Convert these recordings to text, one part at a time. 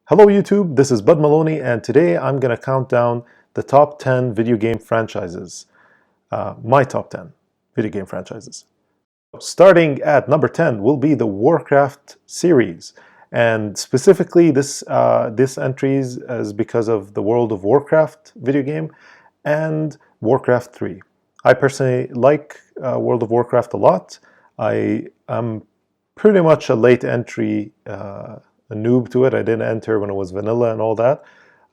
Hello YouTube, this is Bud Maloney and today I'm going to count down the top 10 video game franchises. My top 10 video game franchises. Starting at number 10 will be the Warcraft series. And specifically this entry is because of the World of Warcraft video game and Warcraft 3. I personally like World of Warcraft a lot. I am pretty much a late entry a noob to it. I didn't enter when it was vanilla and all that.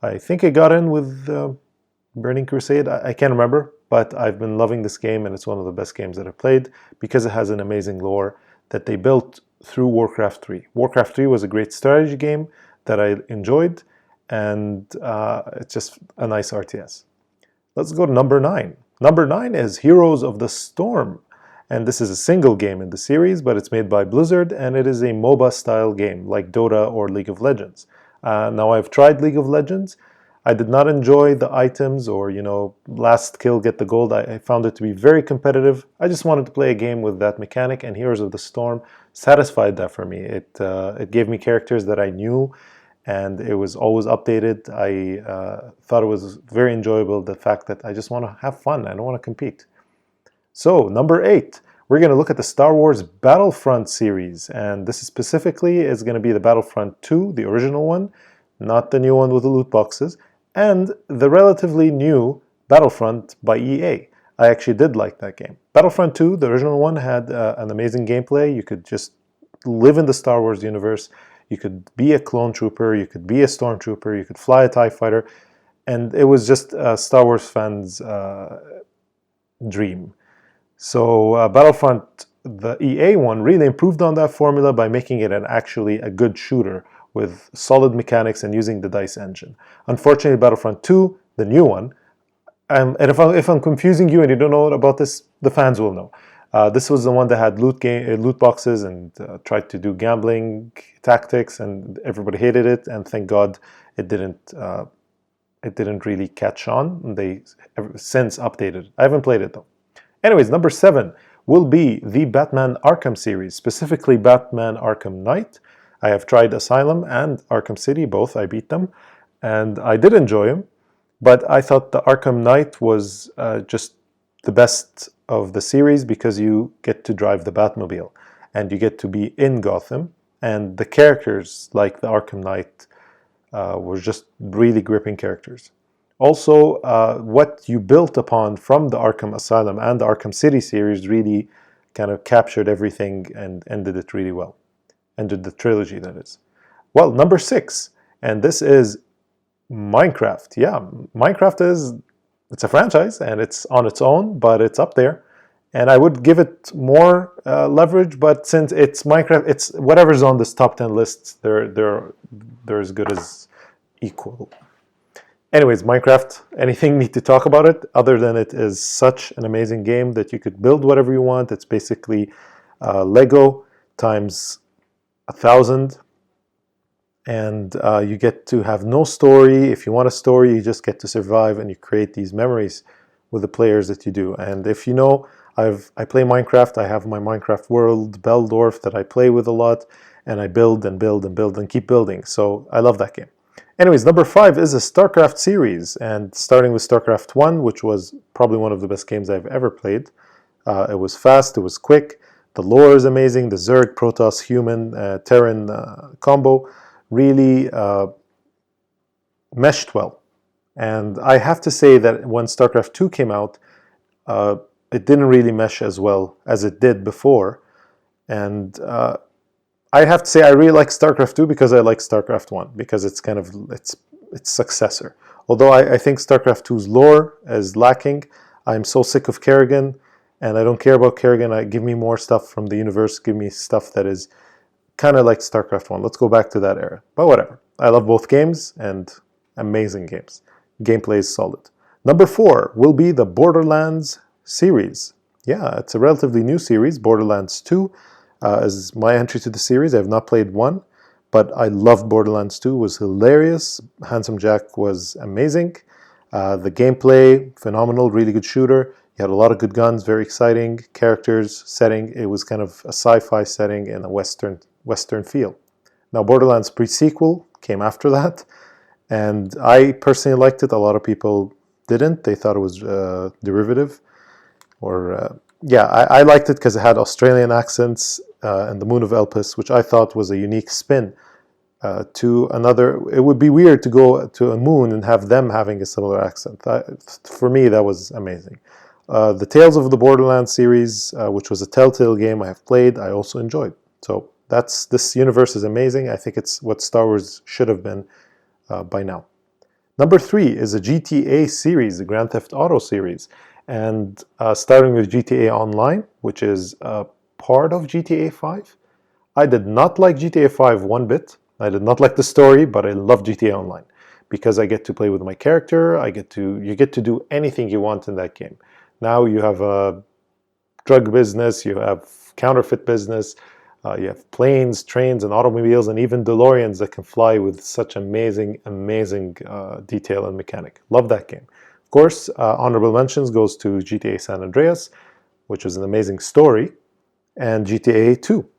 I think I got in with Burning Crusade. I can't remember, but I've been loving this game and it's one of the best games that I've played because it has an amazing lore that they built through Warcraft 3. Warcraft 3 was a great strategy game that I enjoyed and it's just a nice RTS. Let's go to number 9. Number 9 is Heroes of the Storm. And this is a single game in the series, but it's made by Blizzard, and it is a MOBA-style game like Dota or League of Legends. Now, I've tried League of Legends. I did not enjoy the items or, last kill, get the gold. I found it to be very competitive. I just wanted to play a game with that mechanic, and Heroes of the Storm satisfied that for me. It gave me characters that I knew, and it was always updated. I thought it was very enjoyable, the fact that I just want to have fun. I don't want to compete. So, number 8, we're going to look at the Star Wars Battlefront series, and this specifically is going to be the Battlefront 2, the original one, not the new one with the loot boxes, and the relatively new Battlefront by EA. I actually did like that game. Battlefront 2, the original one, had an amazing gameplay. You could just live in the Star Wars universe. You could be a clone trooper, you could be a stormtrooper, you could fly a TIE fighter, and it was just a Star Wars fans' dream. So Battlefront, the EA one, really improved on that formula by making it actually a good shooter with solid mechanics and using the DICE engine. Unfortunately, Battlefront 2, the new one, and if I'm confusing you and you don't know about this, the fans will know. This was the one that had loot boxes and tried to do gambling tactics, and everybody hated it. And thank God it didn't really catch on. They have since updated. I haven't played it though. Anyways, number 7 will be the Batman Arkham series, specifically Batman Arkham Knight. I have tried Asylum and Arkham City, both. I beat them, and I did enjoy them, but I thought the Arkham Knight was just the best of the series because you get to drive the Batmobile, and you get to be in Gotham, and the characters like the Arkham Knight were just really gripping characters. Also, what you built upon from the Arkham Asylum and the Arkham City series really kind of captured everything and ended it really well. Ended the trilogy, that is. Well, number 6, and this is Minecraft. Yeah, Minecraft it's a franchise and it's on its own, but it's up there. And I would give it more leverage, but since it's Minecraft, it's whatever's on this top 10 lists, they're as good as equal. Anyways, Minecraft, anything need to talk about it other than it is such an amazing game that you could build whatever you want. It's basically Lego times 1,000, and you get to have no story. If you want a story, you just get to survive and you create these memories with the players that you do. And if you know, I play Minecraft. I have my Minecraft world, Beldorf, that I play with a lot, and I build and build and build and keep building. So I love that game. Anyways, number 5 is a Starcraft series, and starting with Starcraft 1, which was probably one of the best games I've ever played. It was fast, it was quick, the lore is amazing, the Zerg, Protoss, Human, Terran combo really meshed well. And I have to say that when Starcraft 2 came out, it didn't really mesh as well as it did before. And I have to say I really like StarCraft 2 because I like StarCraft 1, because it's kind of its successor. Although I think StarCraft 2's lore is lacking. I'm so sick of Kerrigan, and I don't care about Kerrigan. Give me more stuff from the universe. Give me stuff that is kind of like StarCraft 1. Let's go back to that era. But whatever. I love both games, and amazing games. Gameplay is solid. Number 4 will be the Borderlands series. Yeah, it's a relatively new series, Borderlands 2. As my entry to the series, I have not played 1, but I loved Borderlands 2. It was hilarious. Handsome Jack was amazing. The gameplay, phenomenal, really good shooter. You had a lot of good guns, very exciting characters, setting. It was kind of a sci-fi setting in a Western feel. Now, Borderlands pre-sequel came after that. And I personally liked it. A lot of people didn't. They thought it was derivative. Or yeah, I liked it because it had Australian accents and the Moon of Elpis, which I thought was a unique spin to another. It would be weird to go to a moon and have them having a similar accent. For me, that was amazing. The Tales of the Borderlands series, which was a Telltale game I have played, I also enjoyed. So this universe is amazing. I think it's what Star Wars should have been by now. Number 3 is a GTA series, the Grand Theft Auto series. And starting with GTA Online, which is part of GTA 5. I did not like GTA 5 one bit. I did not like the story, but I love GTA Online because I get to play with my character. You get to do anything you want in that game. Now you have a drug business, you have counterfeit business, you have planes, trains, and automobiles, and even DeLoreans that can fly with such amazing detail and mechanic. Love that game. Of course, honorable mentions goes to GTA San Andreas, which was an amazing story, and GTA 2.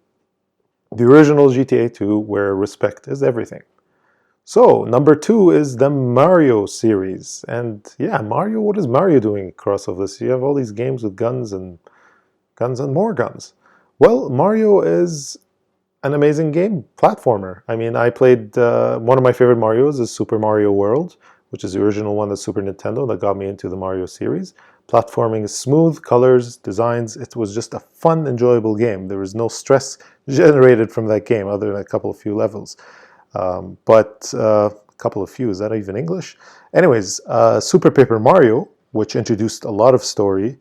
The original GTA 2, where respect is everything. So, number 2 is the Mario series. And yeah, Mario, what is Mario doing across all this? You have all these games with guns and more guns. Well, Mario is an amazing game, platformer. I mean, I played, one of my favorite Marios is Super Mario World, which is the original one, the Super Nintendo, that got me into the Mario series. Platforming is smooth, colors, designs. It was just a fun, enjoyable game. There was no stress generated from that game other than a couple of few levels. A couple of few, is that even English? Anyways, Super Paper Mario, which introduced a lot of story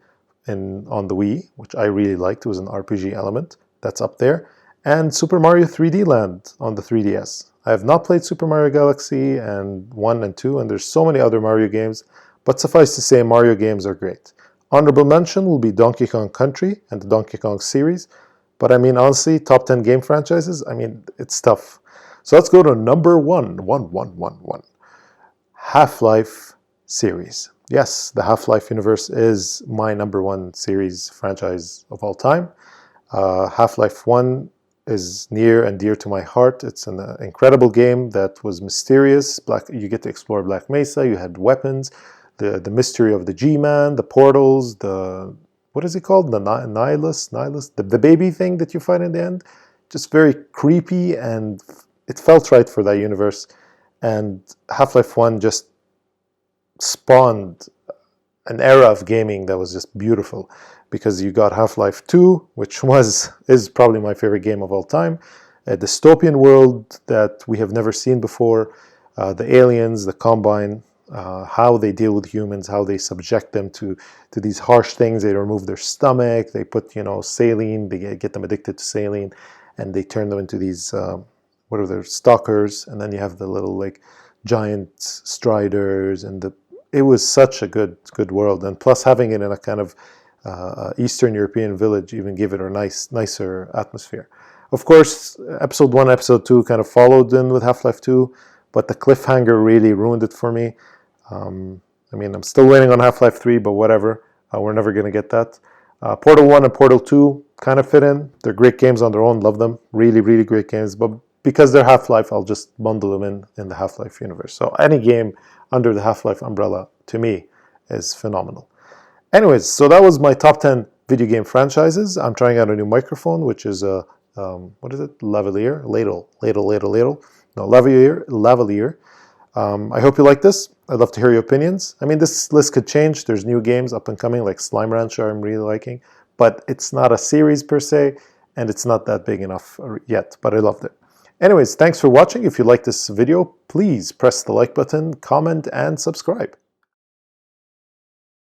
on the Wii, which I really liked. It was an RPG element. That's up there. And Super Mario 3D Land on the 3DS. I have not played Super Mario Galaxy and 1 and 2, and there's so many other Mario games, but suffice to say, Mario games are great. Honorable mention will be Donkey Kong Country and the Donkey Kong series, but I mean, honestly, top 10 game franchises, I mean, it's tough. So let's go to number 1, Half-Life series. Yes, the Half-Life universe is my number 1 series franchise of all time. Half-Life 1 is near and dear to my heart. It's an incredible game that was mysterious. You get to explore Black Mesa, you had weapons, the mystery of the G-Man, the portals, what is it called? The Nihilus, the baby thing that you fight in the end. Just very creepy, and it felt right for that universe. And Half-Life 1 just spawned an era of gaming that was just beautiful, because you got Half-Life 2, which is probably my favorite game of all time. A dystopian world that we have never seen before. The aliens, the Combine, how they deal with humans, how they subject them to these harsh things. They remove their stomach, they put, saline, they get them addicted to saline, and they turn them into these, what are they, stalkers, and then you have the little, giant striders, and it was such a good world. And plus having it in a kind of Eastern European village even gave it a nicer atmosphere. Of course, episode 1, episode 2 kind of followed in with Half-Life 2, but the cliffhanger really ruined it for me. I mean, I'm still waiting on Half-Life 3, but whatever. We're never going to get that. Portal 1 and Portal 2 kind of fit in. They're great games on their own. Love them. Really, really great games. But because they're Half-Life, I'll just bundle them in the Half-Life universe. So any game under the Half-Life umbrella, to me, is phenomenal. Anyways, so that was my top 10 video game franchises. I'm trying out a new microphone, which is a, what is it? Lavalier? Ladle. No, lavalier. I hope you like this. I'd love to hear your opinions. I mean, this list could change. There's new games up and coming, like Slime Rancher I'm really liking. But it's not a series per se, and it's not that big enough yet, but I loved it. Anyways, thanks for watching. If you like this video, please press the like button, comment, and subscribe.